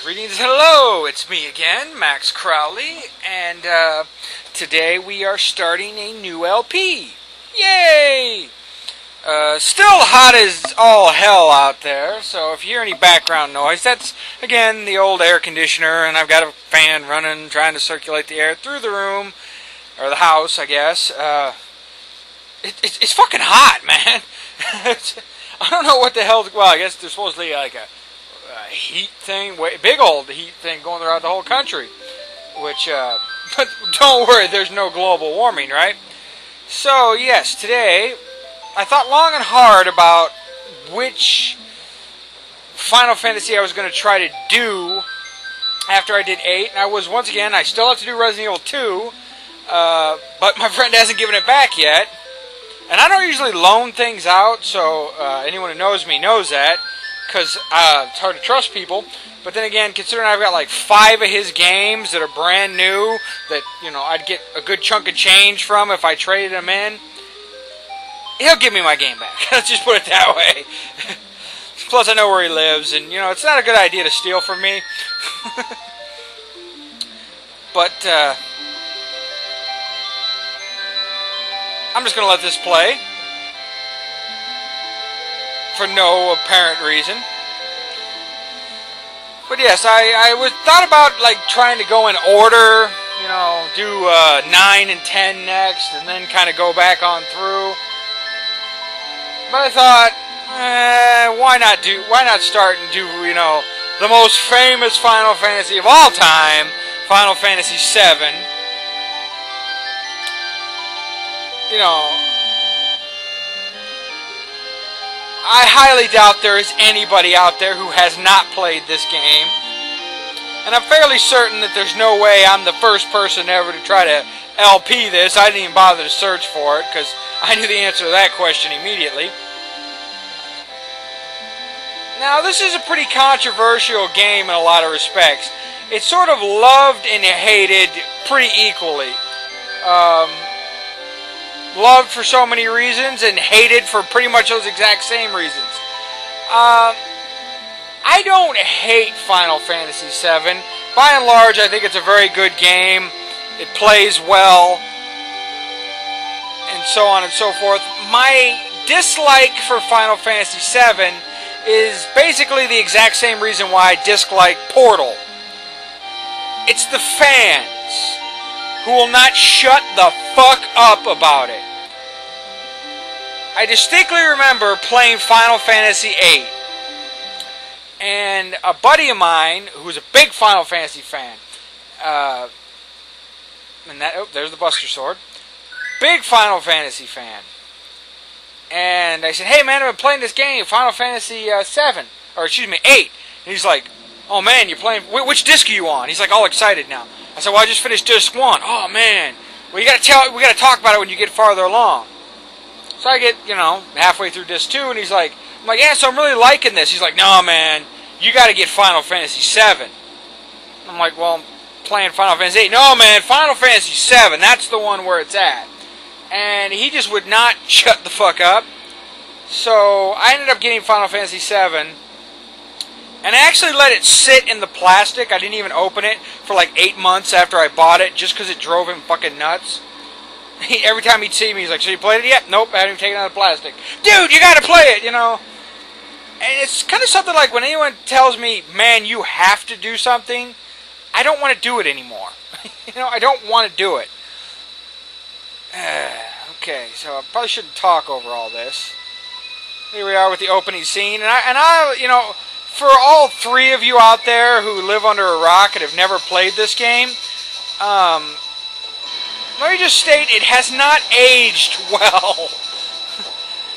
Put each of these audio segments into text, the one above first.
Greetings, hello, it's me again, Max Crowley, and today we are starting a new LP. Yay! Still hot as all hell out there, so if you hear any background noise, that's, again, the old air conditioner, and I've got a fan running, trying to circulate the air through the room, or the house, I guess. It's fucking hot, man. I don't know what the hell, well, I guess there's supposedly like a heat thing, big old heat thing going throughout the whole country, which, but don't worry, there's no global warming, right? So, yes, today, I thought long and hard about which Final Fantasy I was going to try to do after I did 8, and I was, once again, I still have to do Resident Evil 2, but my friend hasn't given it back yet, and I don't usually loan things out, so anyone who knows me knows that, because it's hard to trust people. But then again, considering I've got like 5 of his games that are brand new, that, you know, I'd get a good chunk of change from if I traded them in, he'll give me my game back. Let's just put it that way. Plus I know where he lives, and, you know, it's not a good idea to steal from me. But, I'm just going to let this play. For no apparent reason. But yes, I thought about like trying to go in order, you know, do 9 and 10 next, and then kind of go back on through. But I thought, why not start and do, you know, the most famous Final Fantasy of all time, Final Fantasy VII. You know, I highly doubt there is anybody out there who has not played this game. And I'm fairly certain that there's no way I'm the first person ever to try to LP this. I didn't even bother to search for it because I knew the answer to that question immediately. Now, this is a pretty controversial game in a lot of respects. It's sort of loved and hated pretty equally. Loved for so many reasons and hated for pretty much those exact same reasons. I don't hate Final Fantasy VII. By and large, I think it's a very good game. It plays well, and so on and so forth. My dislike for Final Fantasy VII is basically the exact same reason why I dislike Portal. It's the fans who will not shut the fuck up about it. I distinctly remember playing Final Fantasy VIII, and a buddy of mine who's a big Final Fantasy fan, and that, oh, there's the Buster Sword, big Final Fantasy fan, and I said, hey man, I've been playing this game, Final Fantasy VII, or excuse me, 8, and he's like, oh man, you're playing, which disc are you on? He's like all excited now. I said, well, I just finished disc 1. Oh man, well we gotta talk about it when you get farther along. So I get, you know, halfway through disc 2, and he's like, I'm like, yeah, so I'm really liking this. He's like, no man, you gotta get Final Fantasy VII. I'm like, well, I'm playing Final Fantasy VIII. No man, Final Fantasy VII, that's the one where it's at. And he just would not shut the fuck up. So I ended up getting Final Fantasy VII. And I actually let it sit in the plastic. I didn't even open it for like 8 months after I bought it, just because it drove him fucking nuts. Every time he'd see me, he's like, so you played it yet? Nope, I haven't even taken it out of the plastic. Dude, you gotta play it, you know. And it's kind of something like when anyone tells me, man, you have to do something, I don't want to do it anymore. You know, I don't want to do it. Okay, so I probably shouldn't talk over all this. Here we are with the opening scene, and I, you know, for all 3 of you out there who live under a rock and have never played this game, let me just state, it has not aged well.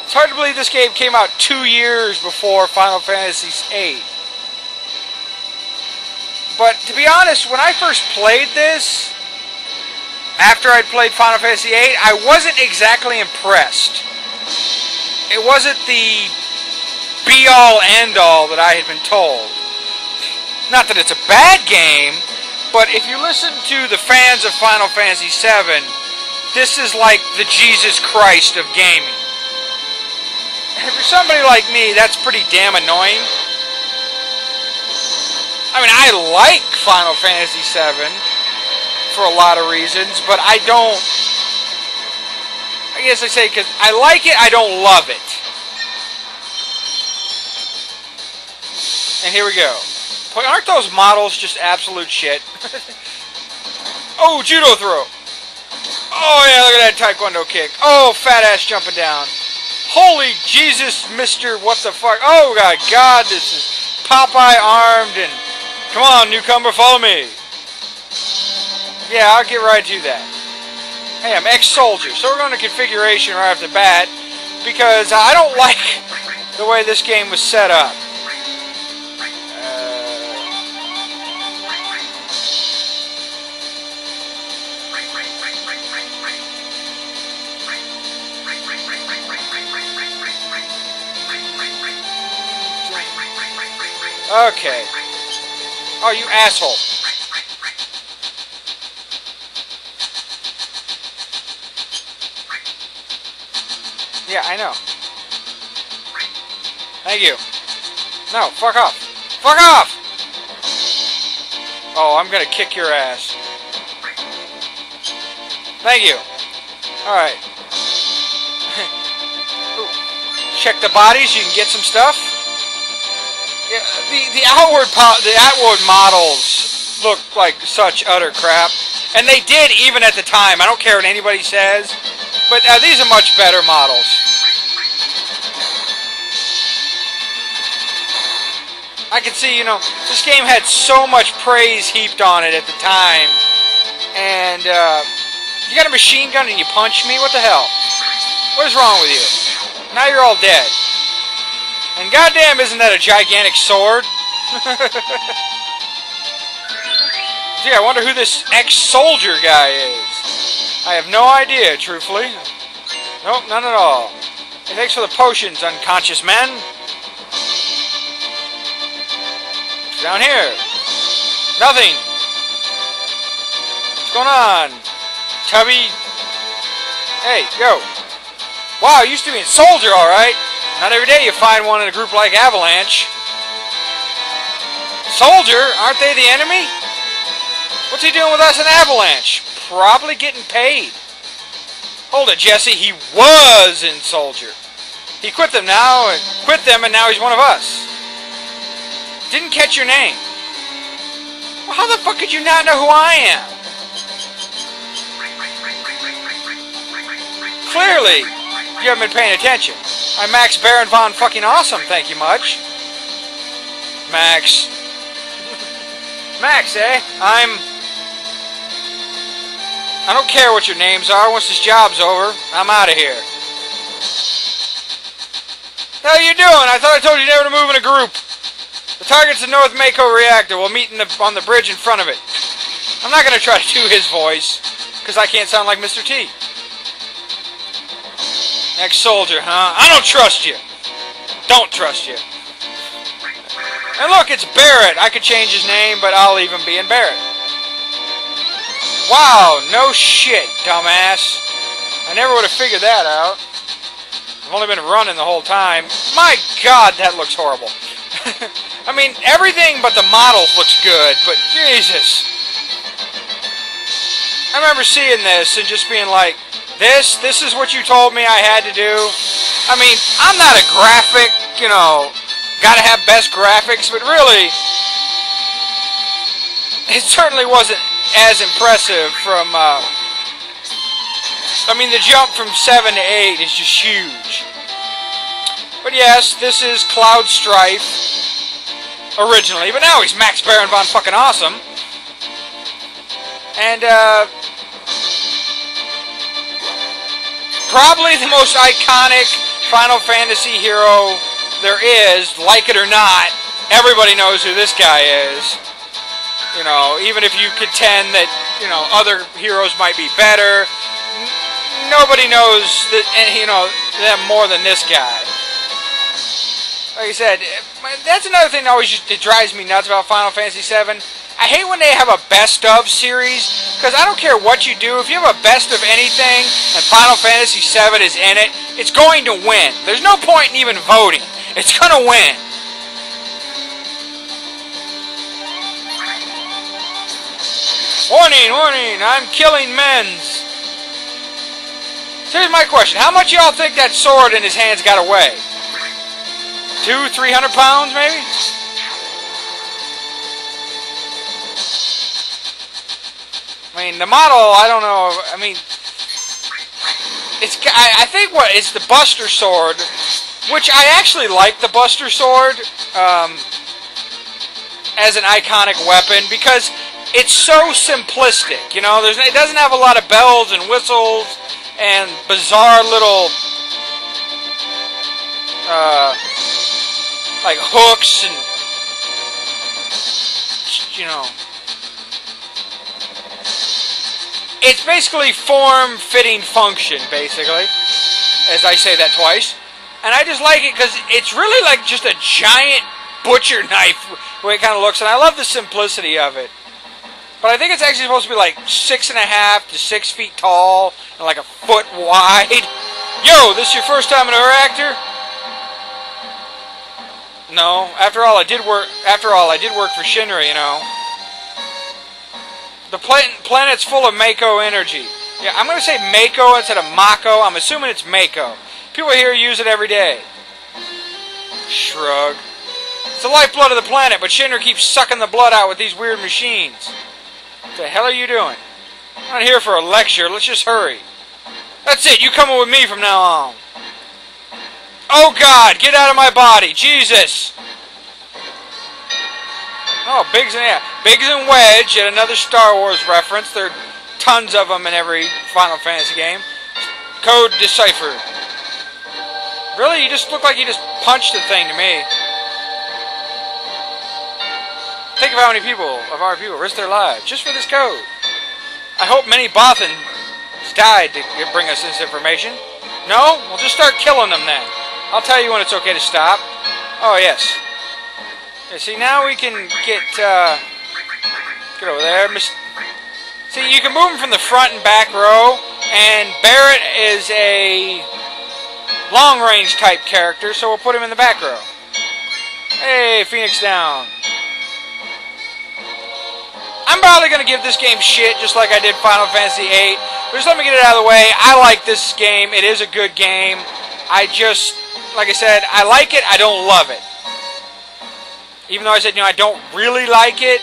It's hard to believe this game came out 2 years before Final Fantasy VIII. But to be honest, when I first played this, after I'd played Final Fantasy VIII, I wasn't exactly impressed. It wasn't the be-all, end-all that I had been told. Not that it's a bad game, but if you listen to the fans of Final Fantasy VII, this is like the Jesus Christ of gaming. And for somebody like me, that's pretty damn annoying. I mean, I like Final Fantasy VII for a lot of reasons, but I don't... I guess I say because I like it, I don't love it. And here we go. Boy, aren't those models just absolute shit? Oh, judo throw. Oh, yeah, look at that taekwondo kick. Oh, fat ass jumping down. Holy Jesus, Mr. What the fuck? Oh, God, this is Popeye armed and... Come on, newcomer, follow me. Yeah, I'll get right to that. Hey, I'm ex-soldier, so we're going to configuration right off the bat because I don't like the way this game was set up. Okay. Oh, you asshole. Yeah, I know. Thank you. No, fuck off. Fuck off! Oh, I'm gonna kick your ass. Thank you. Alright. Check the bodies, you can get some stuff. Yeah, the outward models look like such utter crap. And they did even at the time. I don't care what anybody says. But these are much better models. I can see, you know, this game had so much praise heaped on it at the time. And, you got a machine gun and you punch me? What the hell? What is wrong with you? Now you're all dead. And goddamn, isn't that a gigantic sword? Gee, I wonder who this ex-soldier guy is. I have no idea, truthfully. Nope, none at all. Hey, thanks for the potions, unconscious men. Down here. Nothing. What's going on? Tubby. Hey, yo. Wow, you used to be a soldier, alright. Not every day you find one in a group like Avalanche. Soldier? Aren't they the enemy? What's he doing with us in Avalanche? Probably getting paid. Hold it, Jesse. He was in Soldier. He quit them now, and now he's one of us. Didn't catch your name. Well, how the fuck could you not know who I am? Clearly, you haven't been paying attention. I'm Max Baron von fucking awesome, thank you much. Max. Max, eh? I don't care what your names are. Once this job's over, I'm out of here. What the hell are you doing? I thought I told you never to move in a group. The target's the North Mako reactor. We'll meet on the bridge in front of it. I'm not going to try to do his voice, because I can't sound like Mr. T. Ex-soldier, huh? I don't trust you. Don't trust you. And look, it's Barrett. I could change his name, but I'll leave him being Barrett. Wow, no shit, dumbass. I never would have figured that out. I've only been running the whole time. My God, that looks horrible. I mean, everything but the models looks good, but Jesus. I remember seeing this and just being like, this is what you told me I had to do? I mean, I'm not a graphic, you know, gotta have best graphics, but really, it certainly wasn't as impressive from, I mean, the jump from 7 to 8 is just huge. But yes, this is Cloud Strife, originally, but now he's Max Baron von fucking awesome. And, probably the most iconic Final Fantasy hero there is, like it or not. Everybody knows who this guy is. You know, even if you contend that, you know, other heroes might be better, nobody knows that, you know, them more than this guy. Like I said, that's another thing that always it drives me nuts about Final Fantasy VII. I hate when they have a best of series, because I don't care what you do. If you have a best of anything and Final Fantasy VII is in it, it's going to win. There's no point in even voting. It's going to win. Warning, warning, I'm killing men's. So here's my question. How much y'all think that sword in his hands got to weigh? 200-300 pounds, maybe? I mean, the model, I don't know. I mean, I think it's the Buster Sword, which I actually like the Buster Sword as an iconic weapon because it's so simplistic. You know, it doesn't have a lot of bells and whistles and bizarre little like hooks and, you know, it's basically form-fitting function, basically, as I say that twice. And I just like it because it's really like just a giant butcher knife, the way it kind of looks, and I love the simplicity of it. But I think it's actually supposed to be like 6.5 to 6 feet tall and like a foot wide. Yo, this your first time in a reactor? No. After all, I did work for Shinra, you know. The planet's full of Mako energy. Yeah, I'm going to say Mako instead of Mako. I'm assuming it's Mako. People here use it every day. Shrug. It's the lifeblood of the planet, but Shinra keeps sucking the blood out with these weird machines. What the hell are you doing? I'm not here for a lecture. Let's just hurry. That's it. You coming with me from now on. Oh, God. Get out of my body. Jesus. Oh, Biggs and Wedge, yet another Star Wars reference. There are tons of them in every Final Fantasy game. Code deciphered. Really? You just look like you just punched the thing to me. Think of how many of our people risked their lives just for this code. I hope many Bothans died to bring us this information. No? We'll just start killing them then. I'll tell you when it's okay to stop. Oh, yes. Okay, see, now we can get over there. See, you can move them from the front and back row, and Barrett is a long-range type character, so we'll put him in the back row. Hey, Phoenix down. I'm probably going to give this game shit, just like I did Final Fantasy VIII, but just let me get it out of the way. I like this game. It is a good game. I just, like I said, I like it, I don't love it. Even though I said, you know, I don't really like it,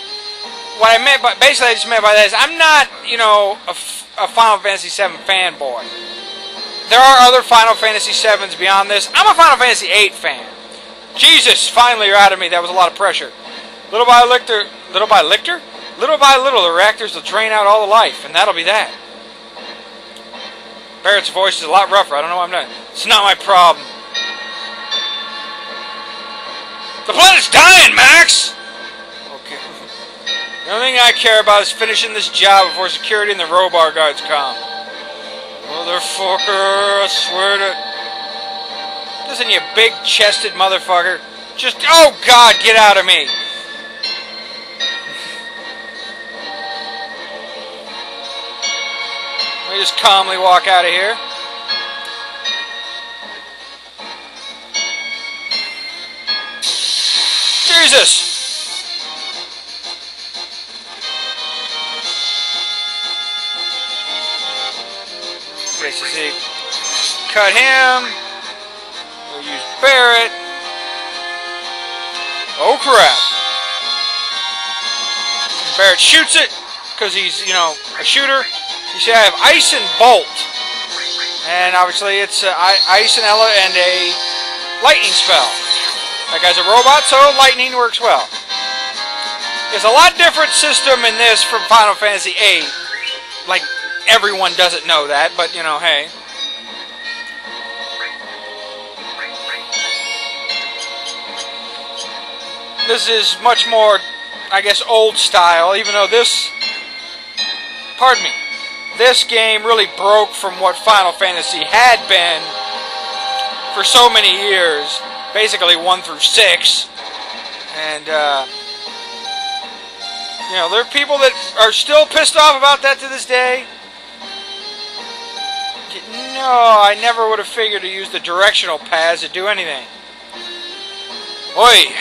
what I meant, but basically I just meant by that is I'm not, you know, a Final Fantasy VII fanboy. There are other Final Fantasy VIIs beyond this. I'm a Final Fantasy VIII fan. Jesus, finally you're out of me. That was a lot of pressure. Little by little, the reactors will drain out all the life, and that'll be that. Barrett's voice is a lot rougher. I don't know why I'm not. It's not my problem. The planet's dying, Max! Okay. The only thing I care about is finishing this job before security and the Robar guards come. Motherfucker, I swear to... Listen, you big-chested motherfucker. Just... Oh, God, get out of me! Let me just calmly walk out of here. Jesus! Okay, so see, cut him. We'll use Barrett. Oh crap! And Barrett shoots it because he's, you know, a shooter. You see, I have Ice and Bolt, and obviously it's Ice and Ella and a lightning spell. That guy's a robot, so lightning works well. There's a lot different system in this from Final Fantasy VIII. Like, everyone doesn't know that, but, you know, hey. This is much more, I guess, old style, even though this... Pardon me. This game really broke from what Final Fantasy had been for so many years. Basically 1 through 6, and you know, there are people that are still pissed off about that to this day. No, I never would have figured to use the directional pads to do anything. Oi!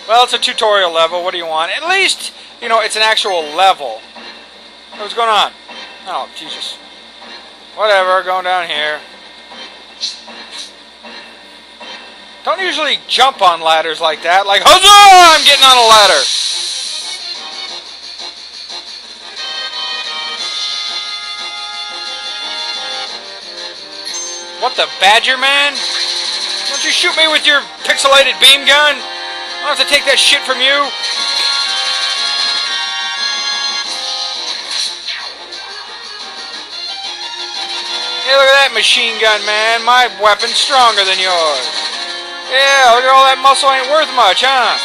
Well, it's a tutorial level, what do you want? At least, you know, it's an actual level. What's going on? Oh, Jesus. Whatever, going down here. Don't usually jump on ladders like that. Like, huzzah! I'm getting on a ladder. What the Badger Man? Don't you shoot me with your pixelated beam gun? I don't have to take that shit from you. Hey, look at that machine gun, man. My weapon's stronger than yours. Yeah, look at all that muscle ain't worth much, huh?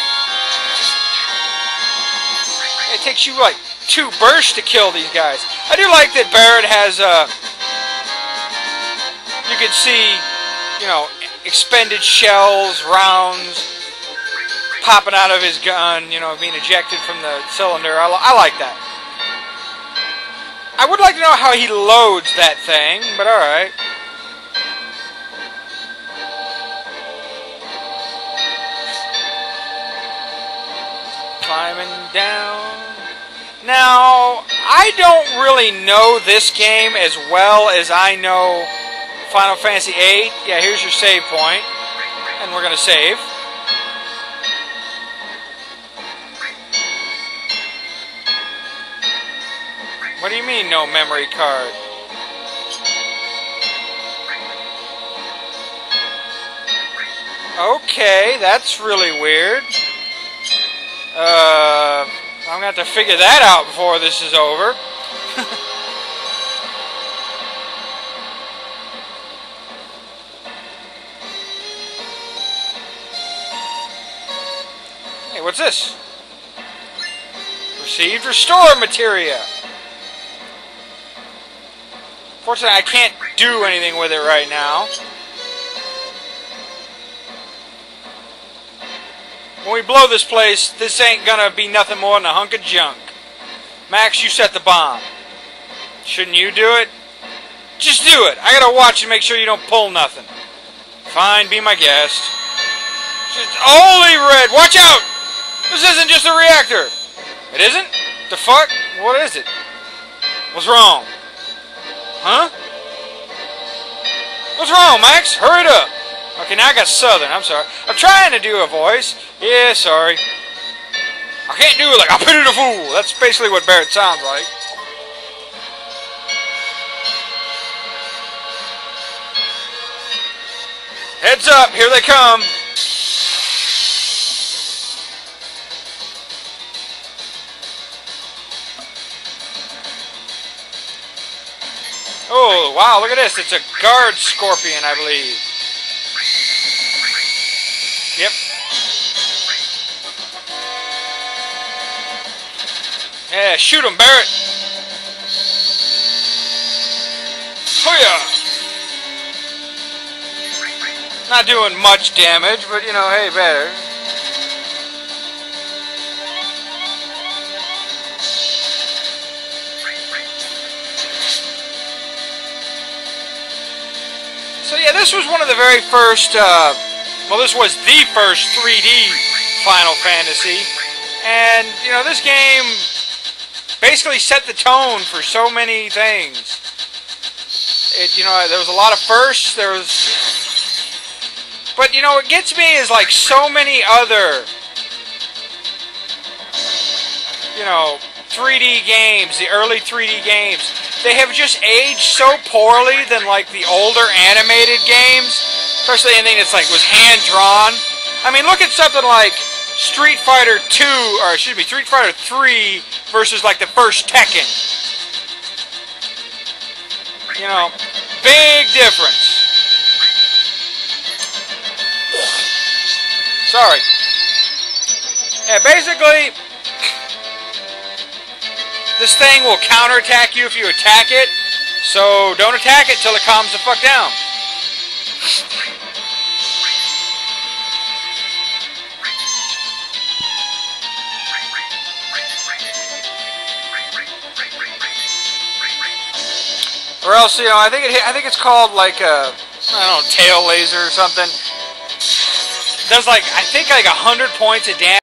It takes you like 2 bursts to kill these guys. I do like that Barrett has, you can see, you know, expended shells, rounds, popping out of his gun, you know, being ejected from the cylinder. I like that. I would like to know how he loads that thing, but alright. Climbing down. Now, I don't really know this game as well as I know Final Fantasy VIII. Yeah, here's your save point. And we're going to save. What do you mean, no memory card? Okay, that's really weird. I'm going to have to figure that out before this is over. Hey, what's this? Received restore materia. Fortunately, I can't do anything with it right now. When we blow this place, this ain't gonna be nothing more than a hunk of junk. Max, you set the bomb. Shouldn't you do it? Just do it. I gotta watch and make sure you don't pull nothing. Fine, be my guest. Just, holy red, watch out! This isn't just a reactor. It isn't? The fuck? What is it? What's wrong? Huh? What's wrong, Max? Hurry it up. Okay, now I got Southern. I'm sorry. I'm trying to do a voice. Yeah, sorry. I can't do it like I pity the fool. That's basically what Barrett sounds like. Heads up, here they come. Oh, wow, look at this. It's a guard scorpion, I believe. Yep. Yeah, shoot him, Barrett. Hoo-yah! Not doing much damage, but, you know, hey, better. So yeah, this was one of the very first, well, this was the first 3D Final Fantasy. And, you know, this game basically set the tone for so many things. It, you know, there was a lot of firsts, there was... But, you know, what gets me is, like, so many other, you know, 3D games, the early 3D games, they have just aged so poorly than, like, the older animated games. Especially anything that's, like, was hand-drawn. I mean, look at something like Street Fighter 2, or excuse me, Street Fighter 3 versus, like, the first Tekken. You know, big difference. Sorry. Yeah, basically, this thing will counterattack you if you attack it, so don't attack it till it calms the fuck down. Or else, you know, I think it's called like a, I don't know, tail laser or something. Does like, I think like 100 points of damage.